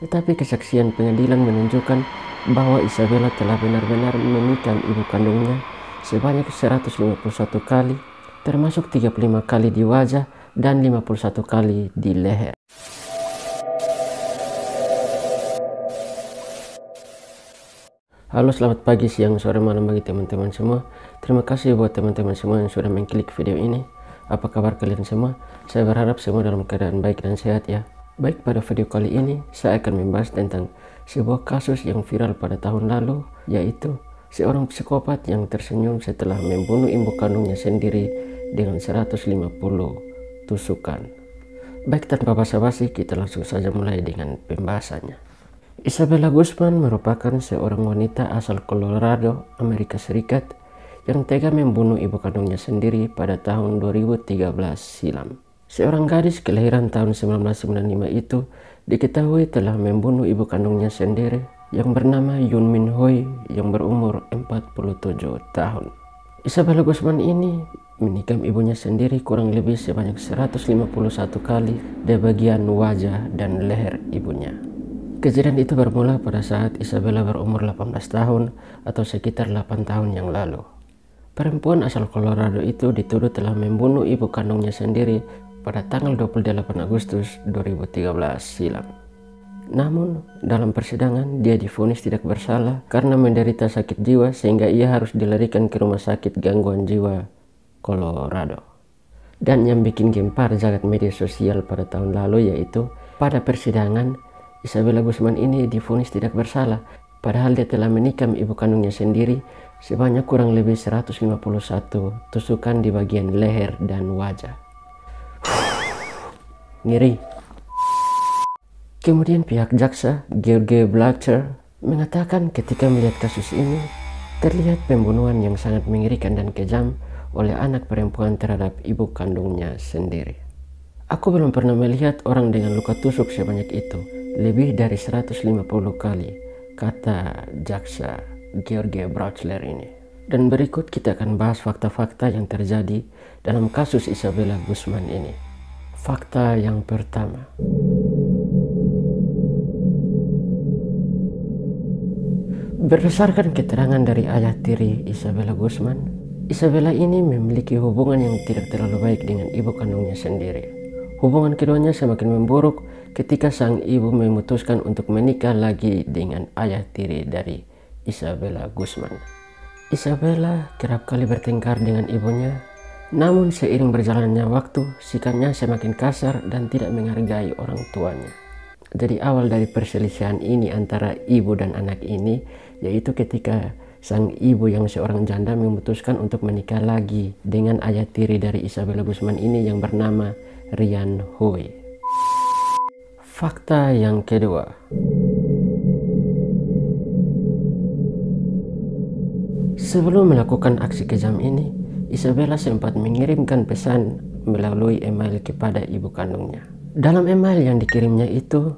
Tetapi kesaksian pengadilan menunjukkan bahwa Isabella telah benar-benar menikam ibu kandungnya sebanyak 151 kali, termasuk 35 kali di wajah dan 51 kali di leher. Halo, selamat pagi, siang, sore, malam bagi teman-teman semua. Terima kasih buat teman-teman semua yang sudah mengklik video ini. Apa kabar kalian semua? Saya berharap semua dalam keadaan baik dan sehat ya. Baik, pada video kali ini saya akan membahas tentang sebuah kasus yang viral pada tahun lalu, yaitu seorang psikopat yang tersenyum setelah membunuh ibu kandungnya sendiri dengan 150 tusukan. Baik, tanpa basa-basi kita langsung saja mulai dengan pembahasannya. Isabella Guzman merupakan seorang wanita asal Colorado, Amerika Serikat yang tega membunuh ibu kandungnya sendiri pada tahun 2013 silam. Seorang gadis kelahiran tahun 1995 itu diketahui telah membunuh ibu kandungnya sendiri yang bernama Yoon Min Hoi yang berumur 47 tahun. Isabella Guzman ini menikam ibunya sendiri kurang lebih sebanyak 151 kali di bagian wajah dan leher ibunya. Kejadian itu bermula pada saat Isabella berumur 18 tahun atau sekitar 8 tahun yang lalu. Perempuan asal Colorado itu dituduh telah membunuh ibu kandungnya sendiri pada tanggal 28 Agustus 2013 silam. Namun, dalam persidangan dia divonis tidak bersalah karena menderita sakit jiwa sehingga ia harus dilarikan ke rumah sakit gangguan jiwa Colorado. Dan yang bikin gempar jagat media sosial pada tahun lalu yaitu pada persidangan Isabella Guzman ini divonis tidak bersalah, padahal dia telah menikam ibu kandungnya sendiri sebanyak kurang lebih 151 tusukan di bagian leher dan wajah. Ngeri. Kemudian pihak jaksa, George Blatter, mengatakan ketika melihat kasus ini, terlihat pembunuhan yang sangat mengerikan dan kejam oleh anak perempuan terhadap ibu kandungnya sendiri. Aku belum pernah melihat orang dengan luka tusuk sebanyak itu, lebih dari 150 kali, kata jaksa George Blatter ini. Dan berikut kita akan bahas fakta-fakta yang terjadi dalam kasus Isabella Guzman ini. Fakta yang pertama. Berdasarkan keterangan dari ayah tiri Isabella Guzman, Isabella ini memiliki hubungan yang tidak terlalu baik dengan ibu kandungnya sendiri. Hubungan keduanya semakin memburuk ketika sang ibu memutuskan untuk menikah lagi dengan ayah tiri dari Isabella Guzman. Isabella kerap kali bertengkar dengan ibunya, namun seiring berjalannya waktu, sikapnya semakin kasar dan tidak menghargai orang tuanya. Jadi awal dari perselisihan ini antara ibu dan anak ini, yaitu ketika sang ibu yang seorang janda memutuskan untuk menikah lagi dengan ayah tiri dari Isabella Guzman ini yang bernama Ryan Hui. Fakta yang kedua. Sebelum melakukan aksi kejam ini, Isabella sempat mengirimkan pesan melalui email kepada ibu kandungnya. Dalam email yang dikirimnya itu,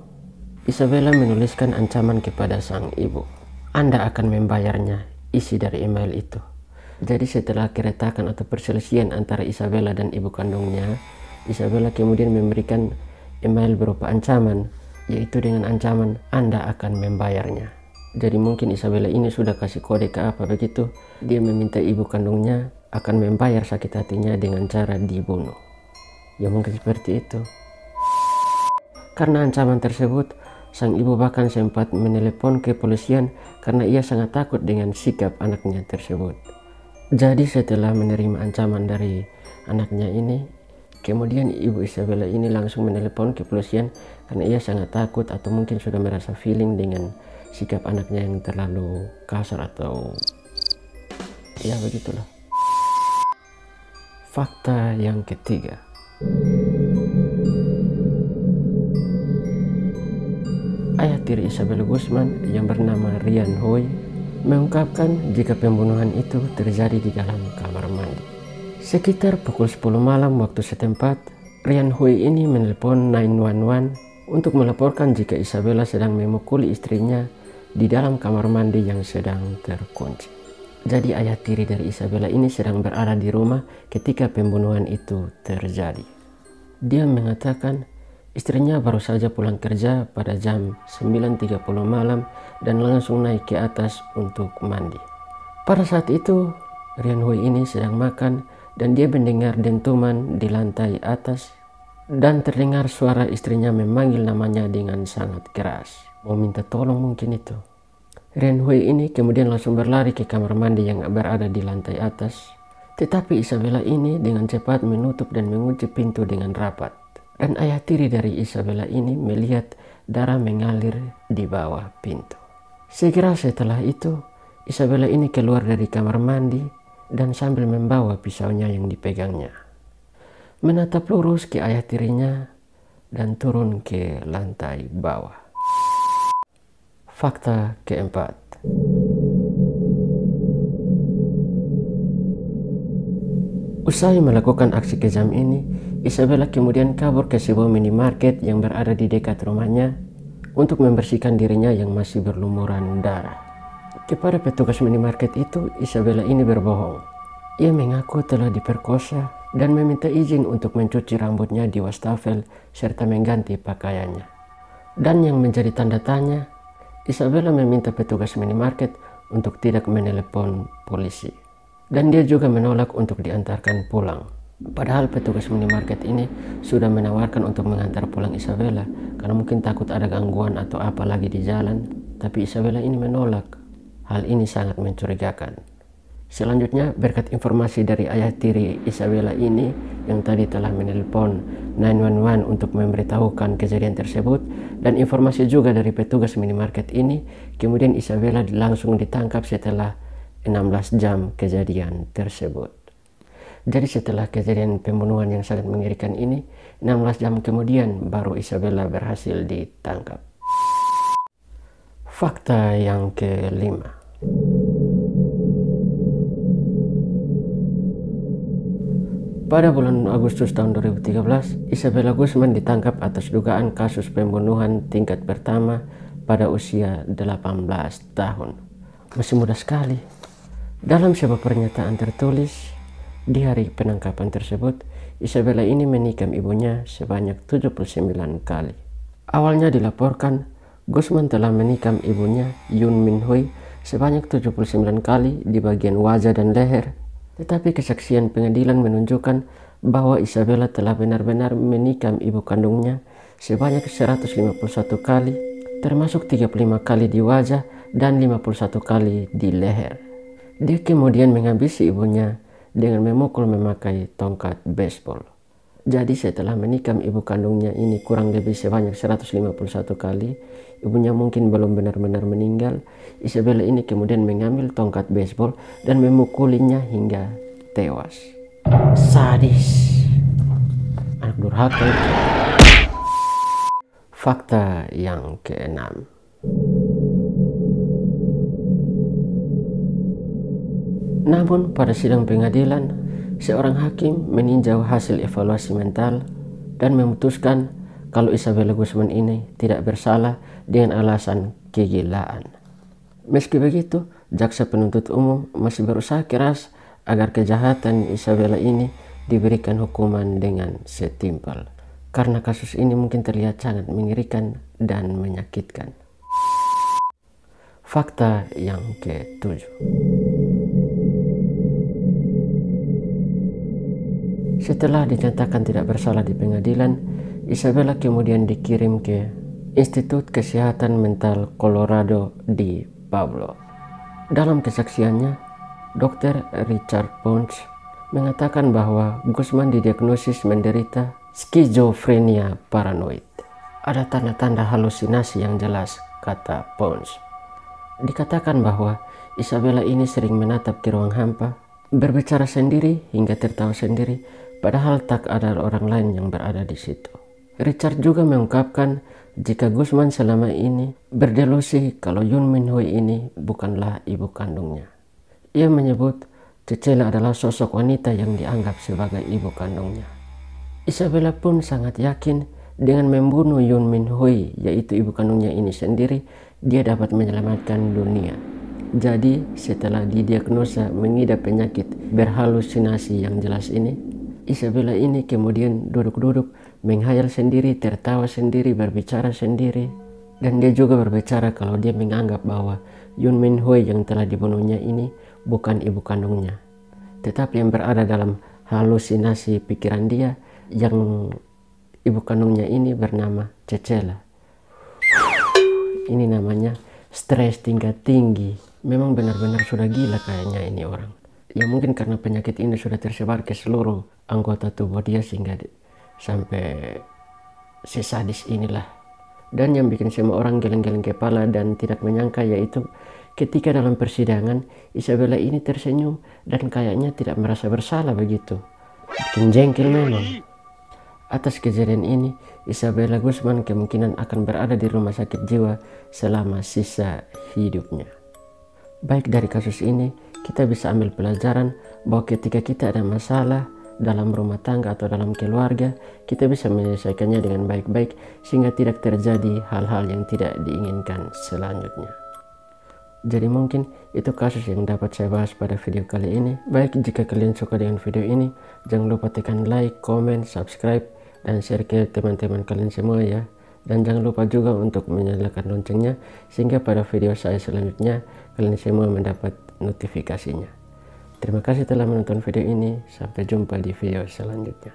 Isabella menuliskan ancaman kepada sang ibu. Anda akan membayarnya, isi dari email itu. Jadi setelah keretakan atau perselisihan antara Isabella dan ibu kandungnya, Isabella kemudian memberikan email berupa ancaman, yaitu dengan ancaman Anda akan membayarnya. Jadi mungkin Isabella ini sudah kasih kode ke apa begitu, dia meminta ibu kandungnya akan membayar sakit hatinya dengan cara dibunuh. Ya mungkin seperti itu. Karena ancaman tersebut, sang ibu bahkan sempat menelepon kepolisian karena ia sangat takut dengan sikap anaknya tersebut. Jadi setelah menerima ancaman dari anaknya ini, kemudian ibu Isabella ini langsung menelepon kepolisian karena ia sangat takut atau mungkin sudah merasa feeling dengan sikap anaknya yang terlalu kasar atau ya begitulah. Fakta yang ketiga. Ayah tiri Isabella Guzman yang bernama Ryan Hui mengungkapkan jika pembunuhan itu terjadi di dalam kamar mandi. Sekitar pukul 10 malam waktu setempat, Ryan Hui ini menelpon 911 untuk melaporkan jika Isabella sedang memukuli istrinya di dalam kamar mandi yang sedang terkunci. Jadi ayah tiri dari Isabella ini sedang berada di rumah ketika pembunuhan itu terjadi. Dia mengatakan Istrinya baru saja pulang kerja pada jam 9.30 malam dan langsung naik ke atas untuk mandi. Pada saat itu, Rian Hui ini sedang makan dan dia mendengar dentuman di lantai atas dan terdengar suara istrinya memanggil namanya dengan sangat keras. Mau minta tolong mungkin itu. Rian Hui ini kemudian langsung berlari ke kamar mandi yang berada di lantai atas. Tetapi Isabella ini dengan cepat menutup dan mengunci pintu dengan rapat. Dan ayah tiri dari Isabella ini melihat darah mengalir di bawah pintu. Segera setelah itu, Isabella ini keluar dari kamar mandi dan sambil membawa pisaunya yang dipegangnya. Menatap lurus ke ayah tirinya dan turun ke lantai bawah. Fakta keempat. Usai melakukan aksi kejam ini, Isabella kemudian kabur ke sebuah minimarket yang berada di dekat rumahnya untuk membersihkan dirinya yang masih berlumuran darah. Kepada petugas minimarket itu, Isabella ini berbohong. Ia mengaku telah diperkosa dan meminta izin untuk mencuci rambutnya di wastafel serta mengganti pakaiannya. Dan yang menjadi tanda tanya, Isabella meminta petugas minimarket untuk tidak menelepon polisi. Dan dia juga menolak untuk diantarkan pulang. Padahal petugas minimarket ini sudah menawarkan untuk mengantar pulang Isabella karena mungkin takut ada gangguan atau apa lagi di jalan. Tapi Isabella ini menolak. Hal ini sangat mencurigakan. Selanjutnya, berkat informasi dari ayah tiri Isabella ini yang tadi telah menelpon 911 untuk memberitahukan kejadian tersebut, dan informasi juga dari petugas minimarket ini, kemudian Isabella langsung ditangkap setelah 16 jam kejadian tersebut. Jadi setelah kejadian pembunuhan yang sangat mengerikan ini, 16 jam kemudian baru Isabella berhasil ditangkap. Fakta yang kelima. Pada bulan Agustus tahun 2013, Isabella Guzman ditangkap atas dugaan kasus pembunuhan tingkat pertama pada usia 18 tahun. Masih muda sekali. Dalam sebuah pernyataan tertulis, di hari penangkapan tersebut, Isabella ini menikam ibunya sebanyak 79 kali. Awalnya dilaporkan, Guzman telah menikam ibunya, Yun Min Hui, sebanyak 79 kali di bagian wajah dan leher. Tetapi kesaksian pengadilan menunjukkan bahwa Isabella telah benar-benar menikam ibu kandungnya sebanyak 151 kali, termasuk 35 kali di wajah dan 51 kali di leher. Dia kemudian menghabisi ibunya dengan memukul memakai tongkat baseball. Jadi setelah menikam ibu kandungnya ini kurang lebih sebanyak 151 kali, ibunya mungkin belum benar-benar meninggal, Isabella ini kemudian mengambil tongkat baseball dan memukulinya hingga tewas. Sadis. Anak durhaka. Fakta yang keenam. Namun pada sidang pengadilan, seorang hakim meninjau hasil evaluasi mental dan memutuskan kalau Isabella Guzman ini tidak bersalah dengan alasan kegilaan. Meski begitu, jaksa penuntut umum masih berusaha keras agar kejahatan Isabella ini diberikan hukuman dengan setimpal. Karena kasus ini mungkin terlihat sangat mengerikan dan menyakitkan. Fakta yang ketujuh. Setelah dinyatakan tidak bersalah di pengadilan, Isabella kemudian dikirim ke Institut Kesehatan Mental Colorado di Pueblo. Dalam kesaksiannya, Dr. Richard Pons mengatakan bahwa Guzman didiagnosis menderita skizofrenia paranoid. Ada tanda-tanda halusinasi yang jelas, kata Pons. Dikatakan bahwa Isabella ini sering menatap ke ruang hampa, berbicara sendiri hingga tertawa sendiri, padahal tak ada orang lain yang berada di situ. Richard juga mengungkapkan jika Guzman selama ini berdelusi kalau Yun Min Hui ini bukanlah ibu kandungnya. Ia menyebut Cecela adalah sosok wanita yang dianggap sebagai ibu kandungnya. Isabella pun sangat yakin dengan membunuh Yun Min Hui, yaitu ibu kandungnya ini sendiri, dia dapat menyelamatkan dunia. Jadi setelah didiagnosa mengidap penyakit berhalusinasi yang jelas ini, Isabella ini kemudian duduk-duduk menghayal sendiri, tertawa sendiri, berbicara sendiri. Dan dia juga berbicara kalau dia menganggap bahwa Yoon Min Hui yang telah dibunuhnya ini bukan ibu kandungnya, tetapi yang berada dalam halusinasi pikiran dia yang ibu kandungnya ini bernama Cecela. Ini namanya stres tingkat tinggi. Memang benar-benar sudah gila kayaknya ini orang. Ya mungkin karena penyakit ini sudah tersebar ke seluruh anggota tubuh dia sehingga sampai sesadis inilah. Dan yang bikin semua orang geleng-geleng kepala dan tidak menyangka yaitu ketika dalam persidangan Isabella ini tersenyum dan kayaknya tidak merasa bersalah begitu. Bikin jengkel memang. Atas kejadian ini, Isabella Guzman kemungkinan akan berada di rumah sakit jiwa selama sisa hidupnya. Baik dari kasus ini, kita bisa ambil pelajaran bahwa ketika kita ada masalah dalam rumah tangga atau dalam keluarga, kita bisa menyelesaikannya dengan baik-baik sehingga tidak terjadi hal-hal yang tidak diinginkan selanjutnya. Jadi mungkin itu kasus yang dapat saya bahas pada video kali ini. Baik, jika kalian suka dengan video ini, jangan lupa tekan like, comment, subscribe, dan share ke teman-teman kalian semua ya. Dan jangan lupa juga untuk menyalakan loncengnya sehingga pada video saya selanjutnya kalian semua mendapat notifikasinya. Terima kasih telah menonton video ini. Sampai jumpa di video selanjutnya.